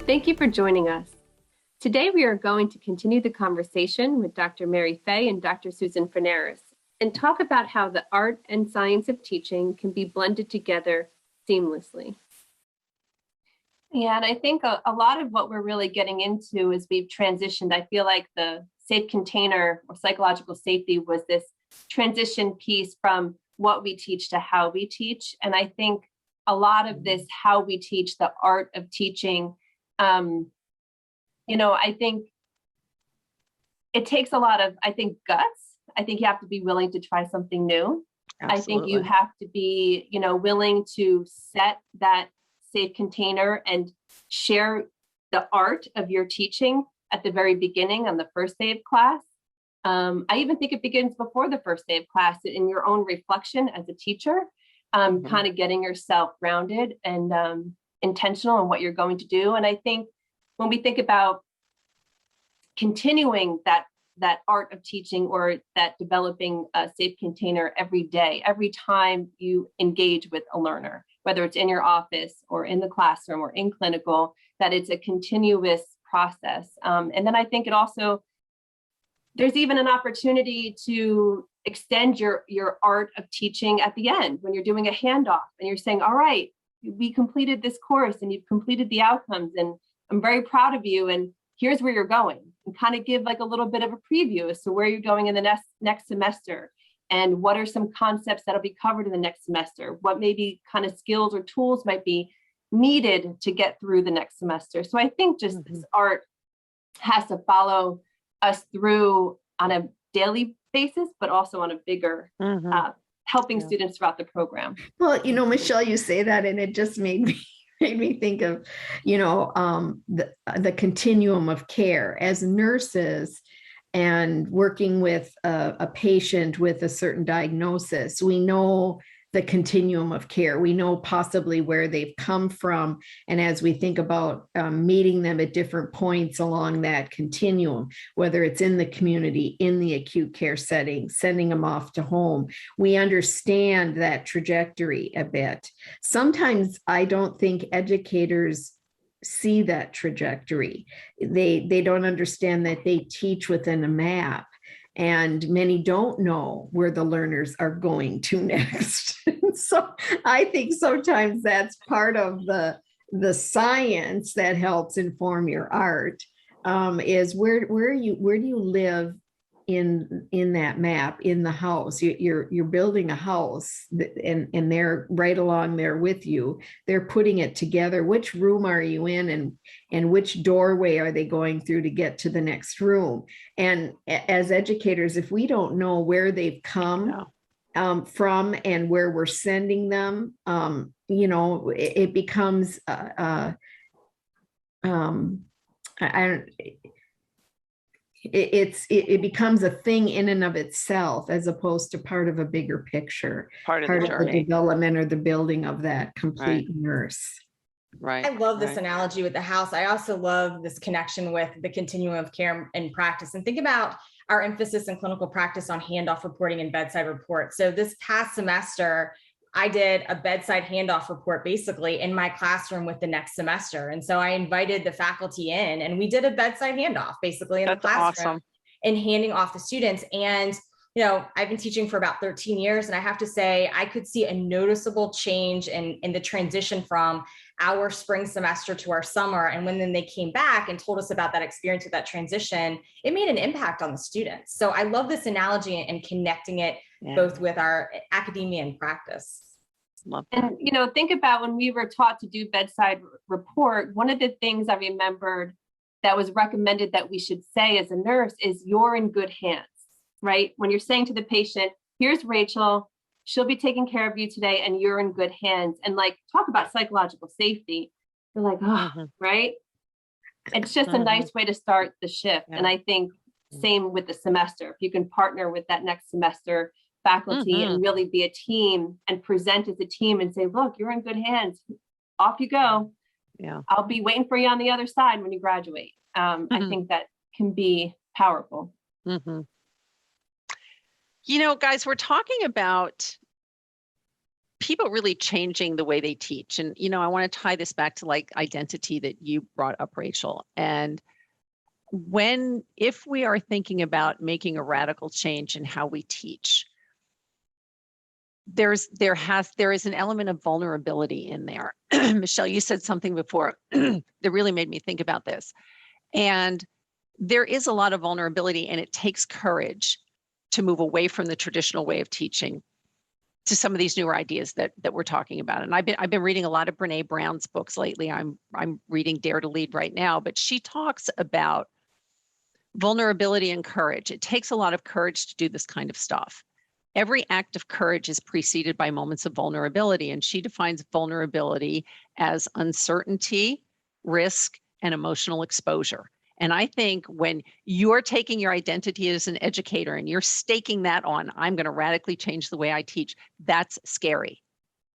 Thank you for joining us. Today we are going to continue the conversation with Dr. Mary Fey and Dr. Susan Forneris and talk about how the art and science of teaching can be blended together seamlessly. Yeah, and I think a lot of what we're really getting into as we've transitioned, I feel like the safe container or psychological safety was this transition piece from what we teach to how we teach. And I think a lot of this, how we teach, the art of teaching, I think it takes a lot of, guts. I think you have to be willing to try something new. Absolutely. I think you have to be, willing to set that safe container and share the art of your teaching at the very beginning on the first day of class. I even think it begins before the first day of class in your own reflection as a teacher, kind of getting yourself grounded and intentional in what you're going to do. And I think when we think about continuing that art of teaching or that developing a safe container every day, every time you engage with a learner, whether it's in your office or in the classroom or in clinical, that it's a continuous process. And then I think it also, there's even an opportunity to extend your art of teaching at the end when you're doing a handoff and you're saying, all right, we completed this course and you've completed the outcomes and I'm very proud of you. And here's where you're going, and kind of give like a little bit of a preview as to where you're going in the next semester. And what are some concepts that'll be covered in the next semester? What maybe kind of skills or tools might be needed to get through the next semester? So I think just this art has to follow us through on a daily basis, but also on a bigger, helping students throughout the program. Well, Michelle, you say that and it just made me think of, the continuum of care as nurses and working with a patient with a certain diagnosis. We know the continuum of care. We know possibly where they've come from. And as we think about meeting them at different points along that continuum, whether it's in the community, in the acute care setting, sending them off to home, we understand that trajectory a bit. Sometimes I don't think educators see that trajectory. They don't understand that they teach within a map. And many don't know where the learners are going to next. So I think sometimes that's part of the science that helps inform your art, is where do you live in that map, in the house. You're building a house and they're right along there with you. They're putting it together. Which room are you in, and which doorway are they going through to get to the next room? And as educators, if we don't know where they've come from and where we're sending them, it becomes it becomes a thing in and of itself, as opposed to part of a bigger picture, part of the development or the building of that complete nurse. Right. I love this analogy with the house. I also love this connection with the continuum of care and practice. And think about our emphasis in clinical practice on handoff reporting and bedside report. So this past semester, I did a bedside handoff report basically in my classroom with the next semester. And so I invited the faculty in and we did a bedside handoff basically in the classroom and handing off the students. And, I've been teaching for about 13 years and I have to say, I could see a noticeable change in the transition from our spring semester to our summer. And when then they came back and told us about that experience of that transition, it made an impact on the students. So I love this analogy and connecting it both with our academia and practice. And, think about when we were taught to do bedside report, one of the things I remembered that was recommended that we should say as a nurse is you're in good hands, right? When you're saying to the patient, here's Rachel, she'll be taking care of you today and you're in good hands. And talk about psychological safety. You're like, right? It's just a nice way to start the shift. And I think same with the semester. If you can partner with that next semester faculty and really be a team and present as a team and say, look, you're in good hands. Off you go. Yeah. I'll be waiting for you on the other side when you graduate. I think that can be powerful. Guys, we're talking about people really changing the way they teach. And, you know, I want to tie this back to like identity that you brought up, Rachel. And if we are thinking about making a radical change in how we teach, there is an element of vulnerability in there. Michelle, you said something before that really made me think about this. And there is a lot of vulnerability, and it takes courage to move away from the traditional way of teaching to some of these newer ideas that we're talking about. And I've been reading a lot of Brene Brown's books lately. I'm reading Dare to Lead right now, but she talks about vulnerability and courage. It takes a lot of courage to do this kind of stuff. Every act of courage is preceded by moments of vulnerability, and she defines vulnerability as uncertainty, risk, and emotional exposure. And I think when you're taking your identity as an educator and you're staking that on, I'm going to radically change the way I teach, that's scary.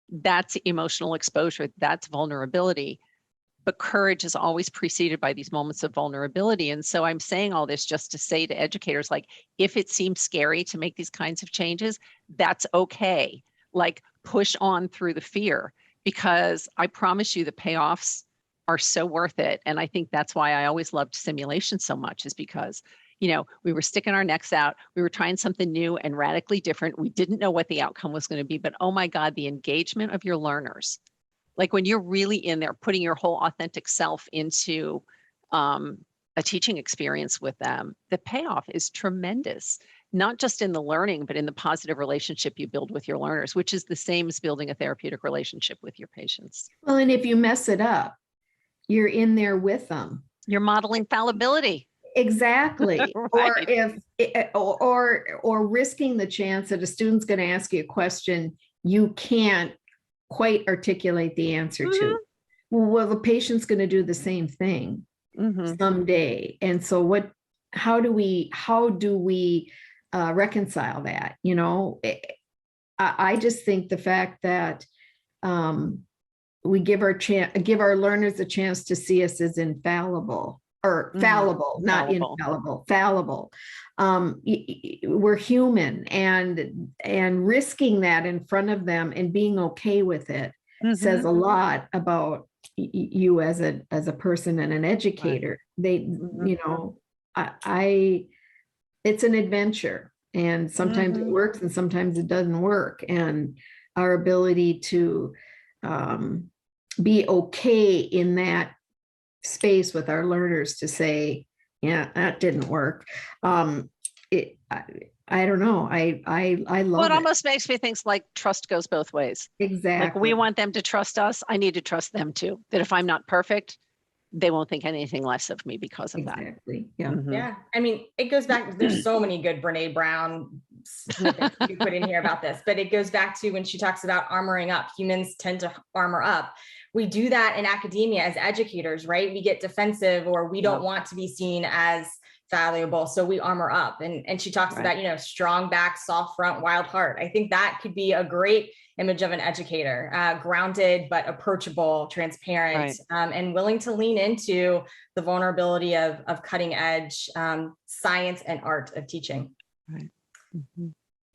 That's emotional exposure. That's vulnerability. But courage is always preceded by these moments of vulnerability. And so I'm saying all this just to say to educators, like, if it seems scary to make these kinds of changes, that's okay. Like, push on through the fear, because I promise you the payoffs are so worth it. And I think that's why I always loved simulation so much, is because, you know, we were sticking our necks out. We were trying something new and radically different. We didn't know what the outcome was going to be, but oh my God, the engagement of your learners. Like when you're really in there, putting your whole authentic self into a teaching experience with them, the payoff is tremendous, not just in the learning, but in the positive relationship you build with your learners, which is the same as building a therapeutic relationship with your patients. Well, and if you mess it up, you're in there with them. You're modeling fallibility. Exactly. Right. Or risking the chance that a student's going to ask you a question you can't quite articulate the answer to. Well, the patient's going to do the same thing someday. And so how do we reconcile that? You know, I just think the fact that we give our learners a chance to see us as infallible, or fallible, not infallible, fallible. We're human, and risking that in front of them and being okay with it says a lot about you as a person and an educator. Right. You know, it's an adventure, and sometimes it works and sometimes it doesn't work. And our ability to be okay in that space with our learners to say, yeah, that didn't work. I don't know. I love it. Well, it almost makes me think like trust goes both ways. Exactly. Like we want them to trust us. I need to trust them too. That if I'm not perfect, they won't think anything less of me because of that. Exactly. Yeah. Yeah. I mean, it goes back, there's so many good Brene Brown snippets you put in here about this, but it goes back to when she talks about armoring up. Humans tend to armor up. We do that in academia as educators, right? We get defensive, or we don't want to be seen as valuable, so we armor up. And she talks about, you know, strong back, soft front, wild heart. I think that could be a great image of an educator, grounded but approachable, transparent, and willing to lean into the vulnerability of cutting edge science and art of teaching. Right.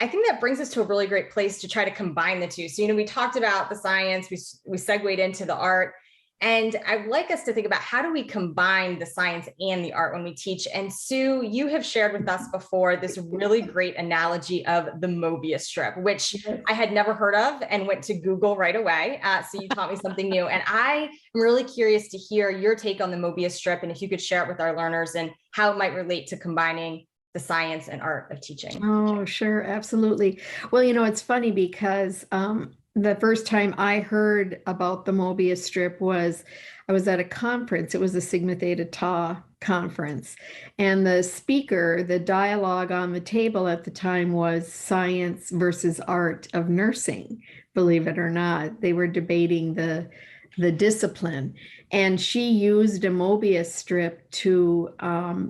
I think that brings us to a really great place to try to combine the two. So, you know, we talked about the science, we segued into the art, and I'd like us to think about how do we combine the science and the art when we teach. And Sue, you have shared with us before this really great analogy of the Mobius strip, which I had never heard of and went to Google right away. So you taught me something new. And I am really curious to hear your take on the Mobius strip, and if you could share it with our learners and how it might relate to combining the science and art of teaching. Oh, sure. Absolutely. Well, you know, it's funny because the first time I heard about the Mobius strip I was at a conference. It was a Sigma Theta Tau conference. And the speaker, the dialogue on the table at the time was science versus art of nursing. Believe it or not, they were debating the discipline. And she used a Mobius strip to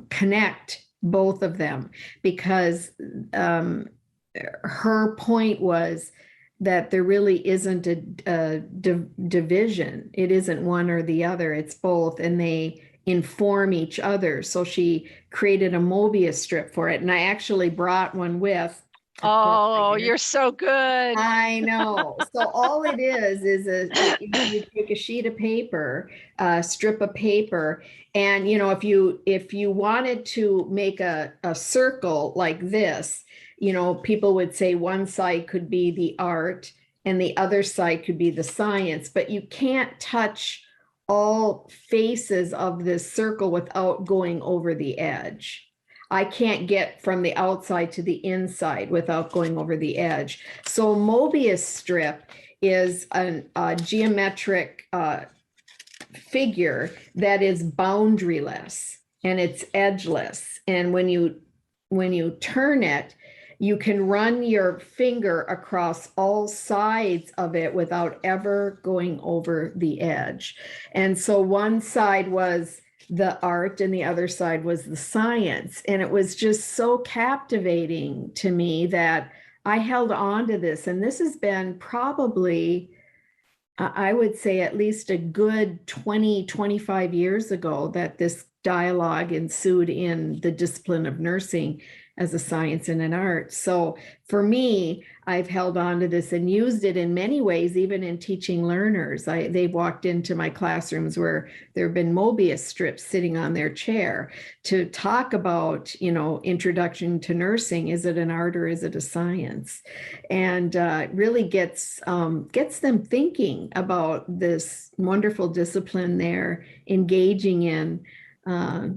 connect both of them, because her point was that there really isn't a division. It isn't one or the other, it's both, and they inform each other. So she created a Mobius strip for it. And I actually brought one with Oh, you're so good. I know. So all it is you take a sheet of paper, strip of paper, and if you wanted to make a circle like this, people would say one side could be the art and the other side could be the science, but you can't touch all faces of this circle without going over the edge. I can't get from the outside to the inside without going over the edge. So Mobius strip is a geometric figure that is boundaryless and it's edgeless. And when you turn it, you can run your finger across all sides of it without ever going over the edge. And so one side was the art and the other side was the science. And it was just so captivating to me that I held on to this. And this has been probably, I would say, at least a good 20, 25 years ago that this dialogue ensued in the discipline of nursing as a science and an art. So for me, I've held on to this and used it in many ways, even in teaching learners. They've walked into my classrooms where there have been Mobius strips sitting on their chair to talk about, introduction to nursing. Is it an art or is it a science? And really gets them thinking about this wonderful discipline they're engaging in,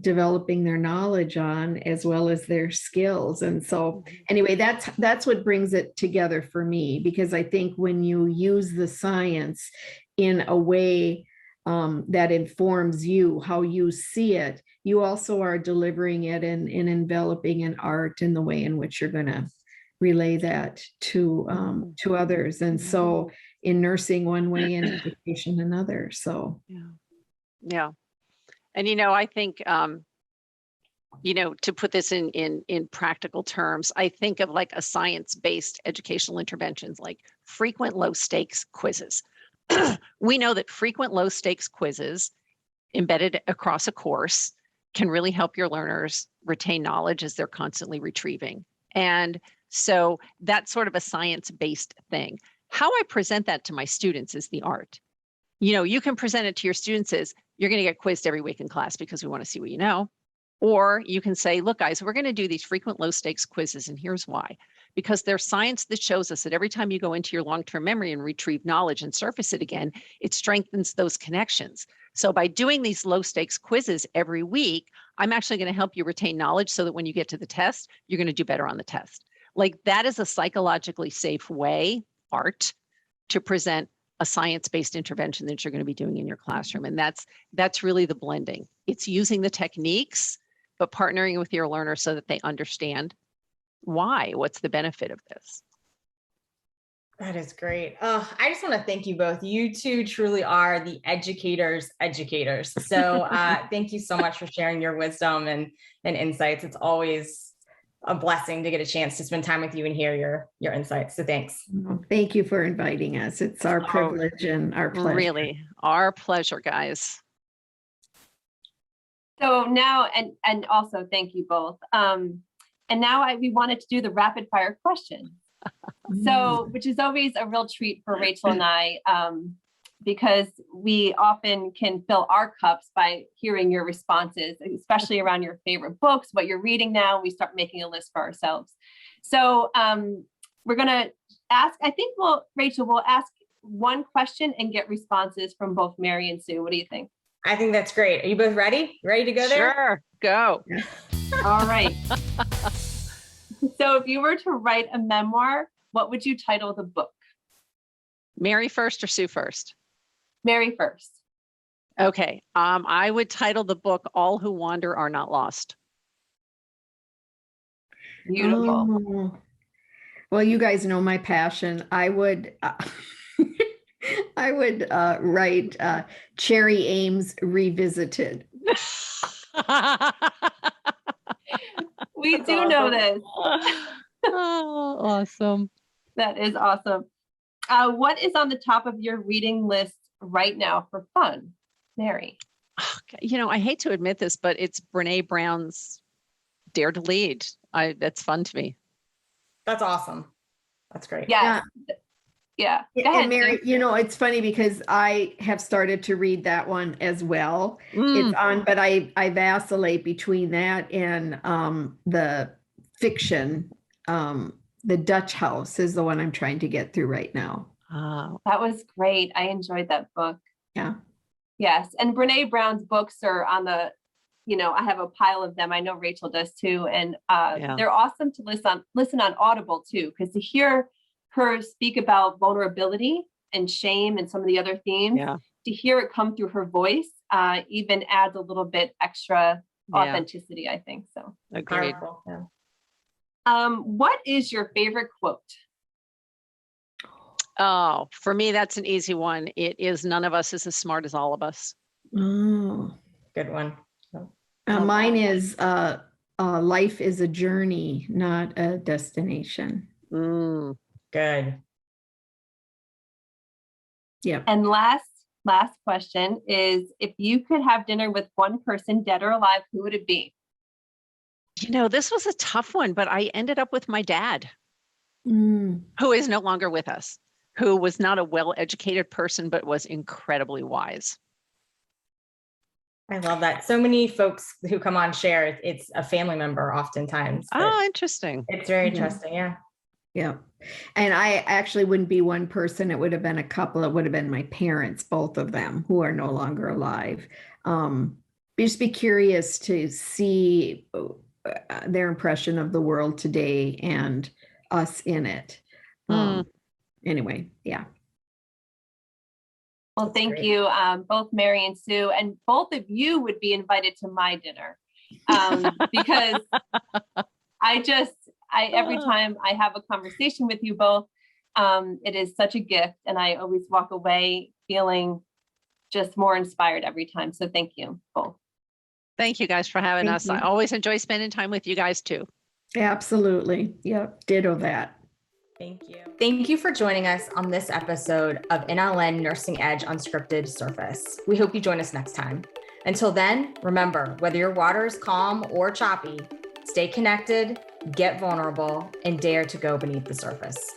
developing their knowledge on, as well as their skills. And so anyway, that's what brings it together for me, because I think when you use the science in a way that informs you, how you see it, you also are delivering it and enveloping an art in the way in which you're going to relay that to others. And so in nursing one way, in education another. So yeah. And, I think, to put this in practical terms, I think of like a science-based educational interventions, like frequent low stakes quizzes. We know that frequent low stakes quizzes embedded across a course can really help your learners retain knowledge as they're constantly retrieving. And so that's sort of a science-based thing. How I present that to my students is the art. You can present it to your students as, you're going to get quizzed every week in class because we want to see what you know. Or you can say, look, guys, we're going to do these frequent low stakes quizzes. And here's why. Because there's science that shows us that every time you go into your long-term memory and retrieve knowledge and surface it again, it strengthens those connections. So by doing these low stakes quizzes every week, I'm actually going to help you retain knowledge so that when you get to the test, you're going to do better on the test. Like, that is a psychologically safe way, art, to present a science-based intervention that you're going to be doing in your classroom. And that's really the blending. It's using the techniques, but partnering with your learner so that they understand what's the benefit of this. That is great. Oh, I just want to thank you both. You two truly are the educators. So thank you so much for sharing your wisdom and insights. It's always a blessing to get a chance to spend time with you and hear your insights. So thanks. Thank you for inviting us. It's our privilege and our pleasure. Really, our pleasure, guys. So now, and also thank you both. And now we wanted to do the rapid fire question. So, which is always a real treat for Rachel and I, because we often can fill our cups by hearing your responses, especially around your favorite books, what you're reading now. We start making a list for ourselves. So we're going to ask, Rachel, we'll ask one question and get responses from both Mary and Sue. What do you think? I think that's great. Are you both ready? Ready to go there? Sure, go. All right. So if you were to write a memoir, what would you title the book? Mary first or Sue first? Mary first. Okay. I would title the book All Who Wander Are Not Lost. Beautiful. Well, you guys know my passion. I would write Cherry Ames Revisited. We do know this. Oh, awesome. That is awesome. What is on the top of your reading list right now for fun, Mary? I hate to admit this, but it's Brene Brown's Dare to Lead. That's fun to me. That's awesome. That's great. Yes. Yeah. Go ahead, And Mary, Sue. it's funny because I have started to read that one as well. Mm, It's on, but I vacillate between that and the fiction. The Dutch House is the one I'm trying to get through right now. oh, That was great. I enjoyed that book. Yeah. Yes. And Brene Brown's books are on the, I have a pile of them. I know Rachel does too. And Yeah. they're awesome to listen on Audible too, because to hear her speak about vulnerability and shame and some of the other themes, yeah. to hear it come through her voice even adds a little bit extra Yeah. authenticity, I think. So Agreed. Powerful. Yeah. what is your favorite quote? Oh, for me, that's an easy one. It is none of us is as smart as all of us. Oh. Good one. Mine is life is a journey, not a destination. Mm. Good. Yep. And last question is, if you could have dinner with one person, dead or alive, who would it be? This was a tough one, but I ended up with my dad, Mm. who is no longer with us, who was not a well-educated person, but was incredibly wise. I love that. So many folks who come on share, it's a family member oftentimes. But Oh, interesting. it's very Mhm. interesting. Yeah. Yeah. And I actually wouldn't be one person. It would have been a couple. It would have been my parents, both of them, who are no longer alive. Just be curious to see their impression of the world today and us in it. Anyway, yeah. Well, That's thank great. you, both Mary and Sue, and both of you would be invited to my dinner because every time I have a conversation with you both, it is such a gift, and I always walk away feeling just more inspired every time. So thank you both. Thank you guys for having Thank us. you. I always enjoy spending time with you guys too. Absolutely. Yep. Ditto that. Thank you. Thank you for joining us on this episode of NLN Nursing Edge Unscripted Surface. We hope you join us next time. Until then, remember, whether your water is calm or choppy, stay connected, get vulnerable, and dare to go beneath the surface.